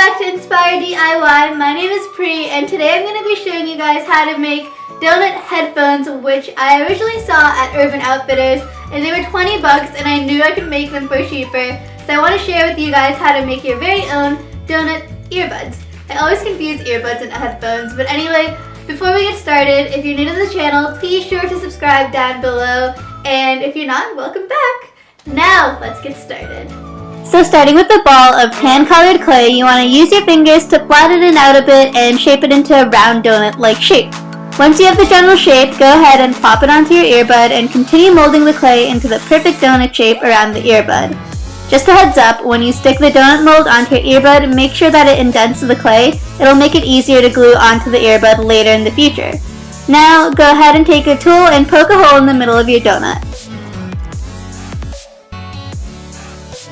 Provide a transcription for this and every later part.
back to Inspire DIY. My name is Pri, and today I'm going to be showing you guys how to make donut headphones, which I originally saw at Urban Outfitters, and they were 20 bucks, and I knew I could make them for cheaper. So I want to share with you guys how to make your very own donut earbuds. I always confuse earbuds and headphones, but anyway, before we get started, if you're new to the channel, please sure to subscribe down below, and if you're not, welcome back. Now, let's get started. So starting with the ball of tan-colored clay, you want to use your fingers to flatten it out a bit and shape it into a round donut-like shape. Once you have the general shape, go ahead and pop it onto your earbud and continue molding the clay into the perfect donut shape around the earbud. Just a heads up, when you stick the donut mold onto your earbud, make sure that it indents the clay. It'll make it easier to glue onto the earbud later in the future. Now, go ahead and take your tool and poke a hole in the middle of your donut.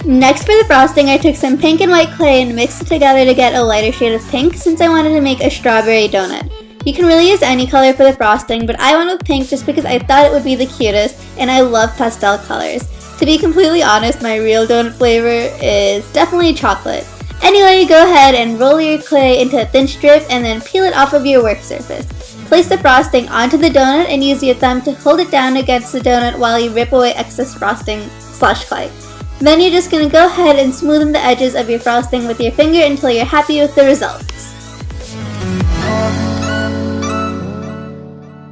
Next, for the frosting, I took some pink and white clay and mixed it together to get a lighter shade of pink since I wanted to make a strawberry donut. You can really use any color for the frosting, but I went with pink just because I thought it would be the cutest, and I love pastel colors. To be completely honest, my real donut flavor is definitely chocolate. Anyway, go ahead and roll your clay into a thin strip and then peel it off of your work surface. Place the frosting onto the donut and use your thumb to hold it down against the donut while you rip away excess frosting/clay. Then you're just going to go ahead and smoothen the edges of your frosting with your finger until you're happy with the results.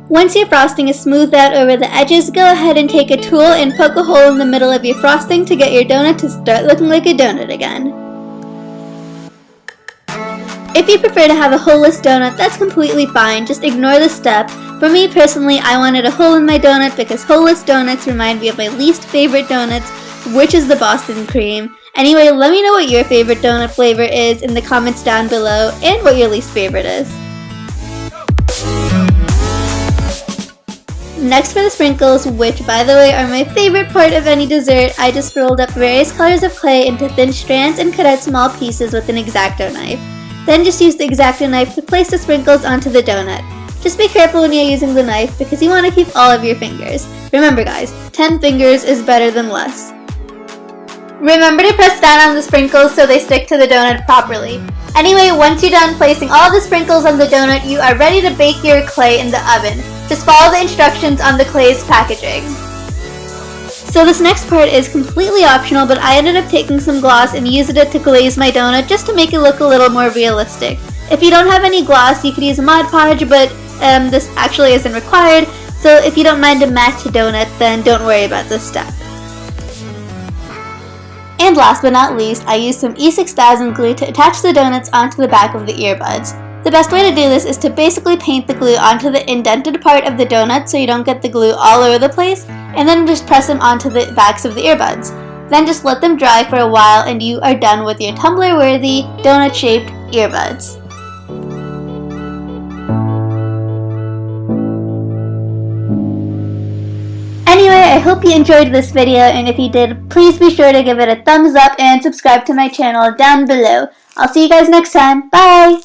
Once your frosting is smoothed out over the edges, go ahead and take a tool and poke a hole in the middle of your frosting to get your donut to start looking like a donut again. If you prefer to have a holeless donut, that's completely fine, just ignore the step. For me personally, I wanted a hole in my donut because holeless donuts remind me of my least favorite donuts, which is the Boston cream. Anyway, let me know what your favorite donut flavor is in the comments down below and what your least favorite is. Next, for the sprinkles, which by the way are my favorite part of any dessert, I just rolled up various colors of clay into thin strands and cut out small pieces with an X-Acto knife. Then just use the X-Acto knife to place the sprinkles onto the donut. Just be careful when you're using the knife because you want to keep all of your fingers. Remember guys, 10 fingers is better than less. Remember to press down on the sprinkles so they stick to the donut properly. Anyway, once you're done placing all the sprinkles on the donut, you are ready to bake your clay in the oven. Just follow the instructions on the clay's packaging. So this next part is completely optional, but I ended up taking some gloss and using it to glaze my donut just to make it look a little more realistic. If you don't have any gloss, you could use a Mod Podge, but this actually isn't required, so if you don't mind a matte donut, then don't worry about this step. And last but not least, I used some E6000 glue to attach the donuts onto the back of the earbuds. The best way to do this is to basically paint the glue onto the indented part of the donut so you don't get the glue all over the place, and then just press them onto the backs of the earbuds. Then just let them dry for a while and you are done with your Tumblr-worthy donut-shaped earbuds. Anyway, I hope you enjoyed this video, and if you did, please be sure to give it a thumbs up and subscribe to my channel down below. I'll see you guys next time. Bye!